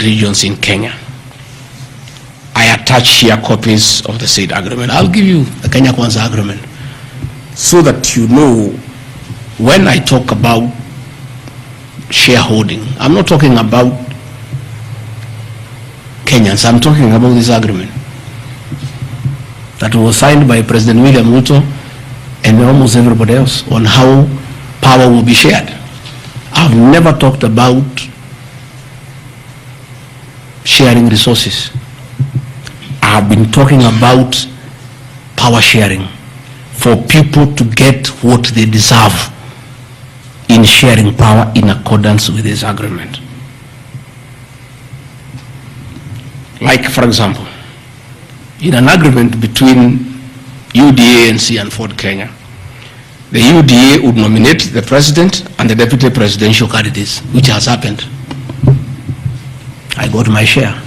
regions in Kenya. I attach here copies of the said agreement. I'll give you the Kenya Kwanza agreement so that you know when I talk about shareholding, I'm not talking about Kenyans, I'm talking about this agreement that was signed by President William Ruto and almost everybody else on how power will be shared. I've never talked about sharing resources. I've been talking about power sharing for people to get what they deserve in sharing power in accordance with this agreement. Like, for example, in an agreement between UDA, ANC, and Ford Kenya, the UDA would nominate the president and the deputy presidential candidates, which has happened. I got my share,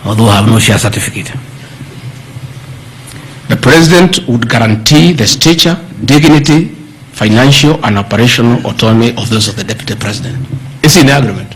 although I have no share certificate. The president would guarantee the stature, dignity, financial and operational autonomy of those of the deputy president. It's in the agreement.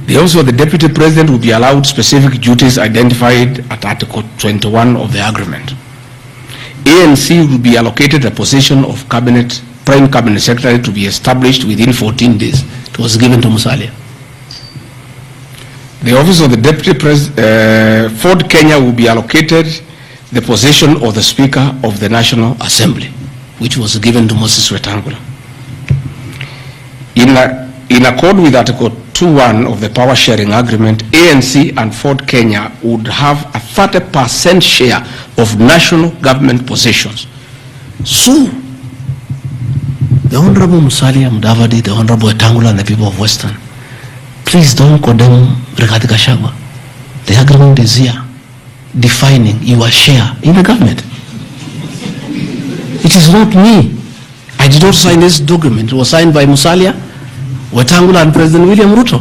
The office of the deputy president will be allowed specific duties identified at Article 21 of the agreement. ANC will be allocated a position of prime cabinet secretary to be established within 14 days. It was given to Musalia. The office of the deputy president, Ford Kenya will be allocated the position of the Speaker of the Assembly, which was given to Moses Wetangula. In accord with Article 2.1 of the Power Sharing Agreement, ANC and Ford Kenya would have a 30% share of national government positions. So, the Honorable Musalia Mudavadi, the Honorable Wetangula, and the people of Western, please don't condemn Rigathi Gachagua. The agreement is here, defining your share in the government. It is not me. I did not sign this document. It was signed by Musalia, Wetangula, and President William Ruto.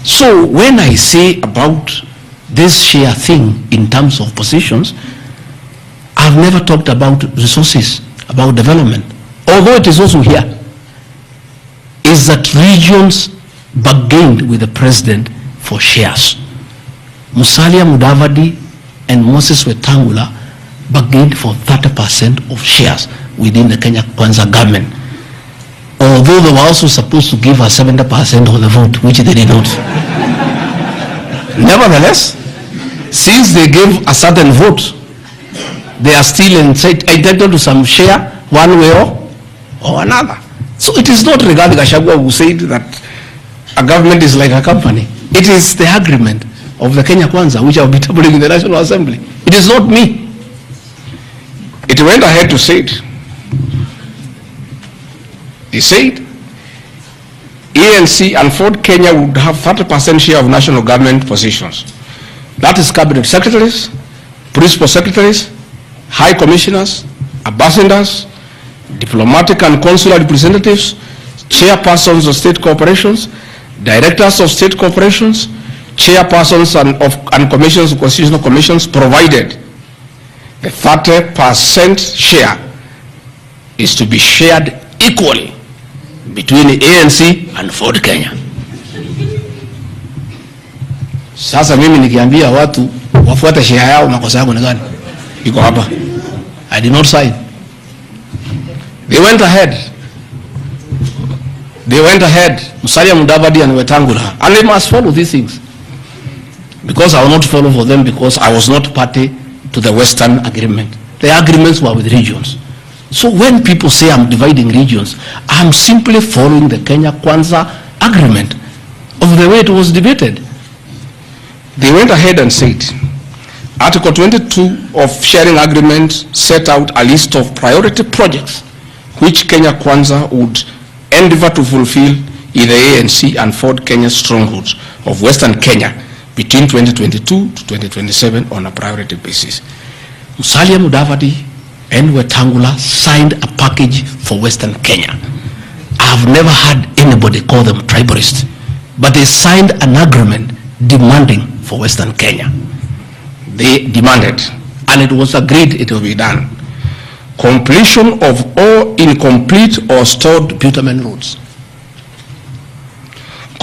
So when I say about this share thing in terms of positions, I've never talked about resources, about development. Although it is also here, is that regions bargained with the president for shares. Musalia Mudavadi and Moses Wetangula bargained for 30% of shares within the Kenya Kwanza government. Although they were also supposed to give us 70% of the vote, which they did not. Nevertheless, since they gave a certain vote, they are still entitled to some share one way or another. So it is not Rigathi Gachagua who said that a government is like a company. It is the agreement of the Kenya Kwanza, which I will be tabling in the National Assembly. It is not me. It went ahead to say it. He said, ANC and Ford Kenya would have 30% share of national government positions. That is cabinet secretaries, principal secretaries, high commissioners, ambassadors, diplomatic and consular representatives, chairpersons of state corporations, directors of state corporations, chairpersons and commissions of constitutional commissions, provided the 30% share is to be shared equally between the ANC and Ford Kenya. Sasa mimi nikiambia watu wafuate share yao, makosa yangu ni gani? Iko hapa. I did not sign. They went ahead, Musalia Mudavadi and Wetangula, and they must follow these things. Because I will not follow for them, because I was not party to the Western agreement. The agreements were with regions. So when people say I'm dividing regions, I'm simply following the Kenya Kwanza agreement of the way it was debated. They went ahead and said, Article 22 of sharing agreement set out a list of priority projects which Kenya Kwanza would endeavor to fulfill in the ANC and Ford Kenya strongholds of Western Kenya between 2022 to 2027 on a priority basis. Musalia Mudavadi and Wetangula signed a package for Western Kenya. I've never had anybody call them tribalists, but they signed an agreement demanding for Western Kenya. They demanded, and it was agreed it will be done, completion of all incomplete or stored bitumen roads,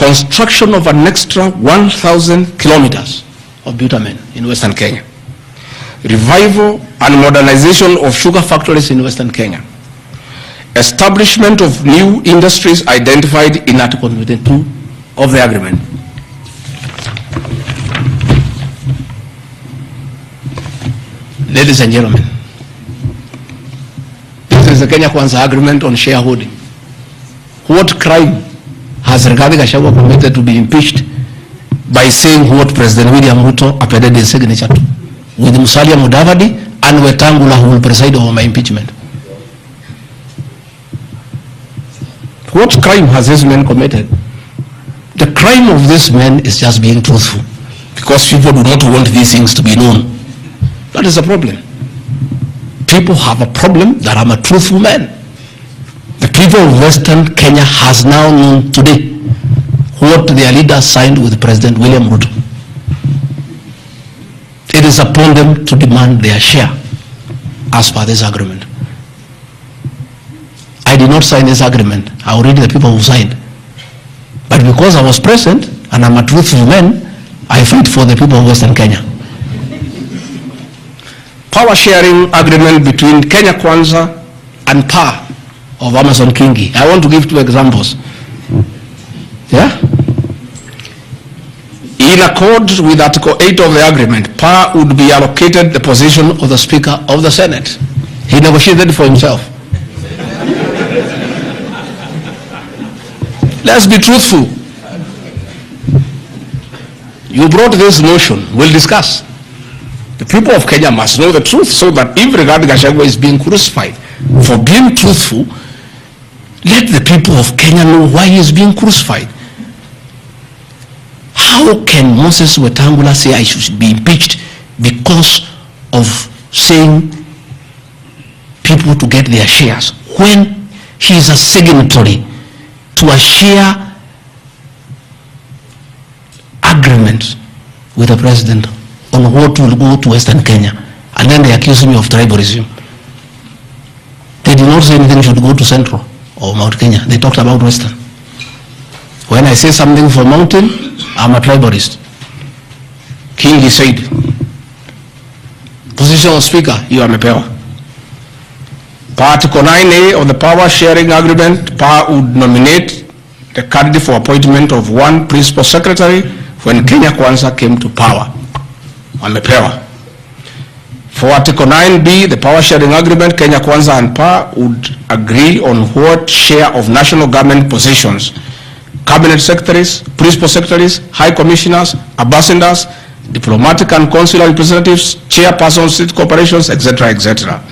construction of an extra 1,000 kilometers of bitumen in Western Kenya, revival and modernization of sugar factories in Western Kenya, establishment of new industries identified in Article 22 of the agreement. Ladies and gentlemen, this is the Kenya Kwanza agreement on shareholding. What crime has Gachagua committed to be impeached by saying what President William Ruto appended his signature to, with Musalia Mudavadi and Wetangula, who will preside over my impeachment? What crime has this man committed? The crime of this man is just being truthful, because people do not want these things to be known. That is the problem. People have a problem that I'm a truthful man. The people of Western Kenya has now known today what their leader signed with President William Ruto. It is upon them to demand their share as per this agreement. I did not sign this agreement. I will read the people who signed. But because I was present and I'm a truthful man, I fight for the people of Western Kenya. Power sharing agreement between Kenya Kwanza and PAR of Amason Kingi. I want to give 2 examples. Yeah? In accord with Article 8 of the agreement, PAR would be allocated the position of the Speaker of the Senate. He negotiated for himself. Let's be truthful. You brought this notion. We'll discuss. The people of Kenya must know the truth, so that if Gachagua is being crucified for being truthful, let the people of Kenya know why he is being crucified. How can Moses Wetangula say I should be impeached because of saying people to get their shares, when he is a signatory to a share agreement with the president on what will go to Western Kenya, and then they accuse me of tribalism? They did not say anything should go to Central or Mount Kenya. They talked about Western. When I say something for Mountain, I'm a tribalist. King, he said, position of Speaker, you are Mepewa. Article 9A of the Power Sharing Agreement, PAR would nominate the candidate for appointment of 1 principal secretary when Kenya Kwanza came to power. Amepewa. For Article 9B, the Power Sharing Agreement, Kenya Kwanza and PAR would agree on what share of national government positions, cabinet secretaries, principal secretaries, high commissioners, ambassadors, diplomatic and consular representatives, chairpersons, state corporations, etc., etc.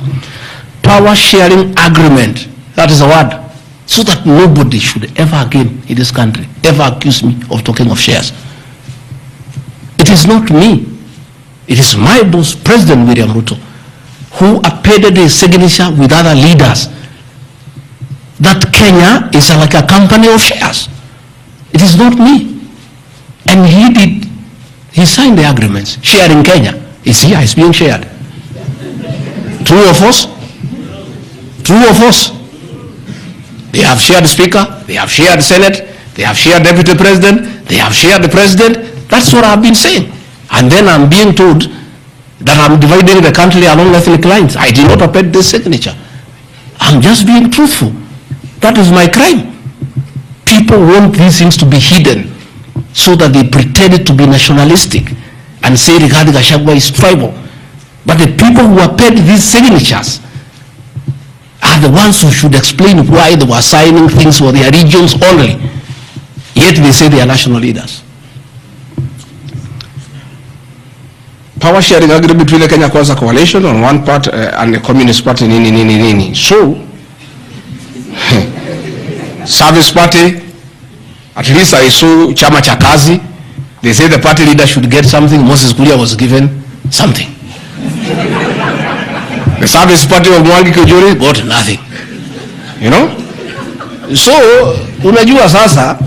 Power sharing agreement, that is a word, so that nobody should ever again in this country ever accuse me of talking of shares. It is not me. It is my boss, President William Ruto, who appended his signature with other leaders that Kenya is like a company of shares. It is not me. And he signed the agreements. Sharing Kenya is here, it's being shared. True or false? True or false? They have shared the Speaker, they have shared the Senate, they have shared Deputy President, they have shared the President. That's what I've been saying. And then I'm being told that I'm dividing the country along ethnic lines. I did not append this signature. I'm just being truthful. That is my crime. People want these things to be hidden so that they pretend to be nationalistic and say Gachagua is tribal. But the people who append these signatures are the ones who should explain why they were signing things for their regions only. Yet they say they are national leaders. Power sharing agreement between the Kenya Kwanza coalition on one part and the Communist Party nini. So, Service Party, at least I saw Chama cha Kazi, they say the party leader should get something. Moses Kuria was given something. The Service Party of Mwangi Kujuri got nothing. You know? So, unajua sasa,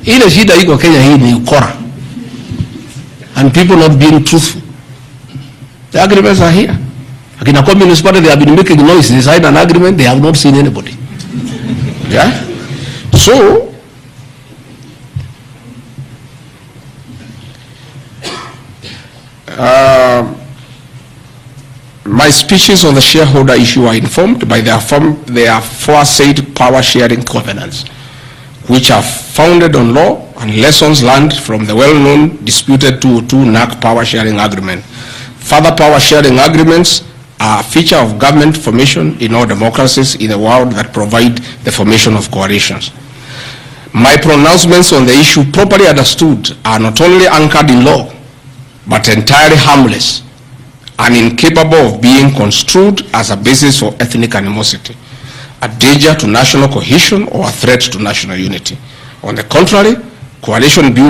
ile shida iko Kenya hii ni ukora. And people not being truthful. The agreements are here. Like in a Communist Party, they have been making noise. They signed an agreement, they have not seen anybody. Yeah? So, My speeches on the shareholder issue are informed by their aforesaid power sharing covenants, which are founded on law and lessons learned from the well-known disputed 202 NAC power sharing agreement. Further power sharing agreements are a feature of government formation in all democracies in the world that provide the formation of coalitions. My pronouncements on the issue, properly understood, are not only anchored in law, but entirely harmless and incapable of being construed as a basis for ethnic animosity, a danger to national cohesion, or a threat to national unity. On the contrary, coalition building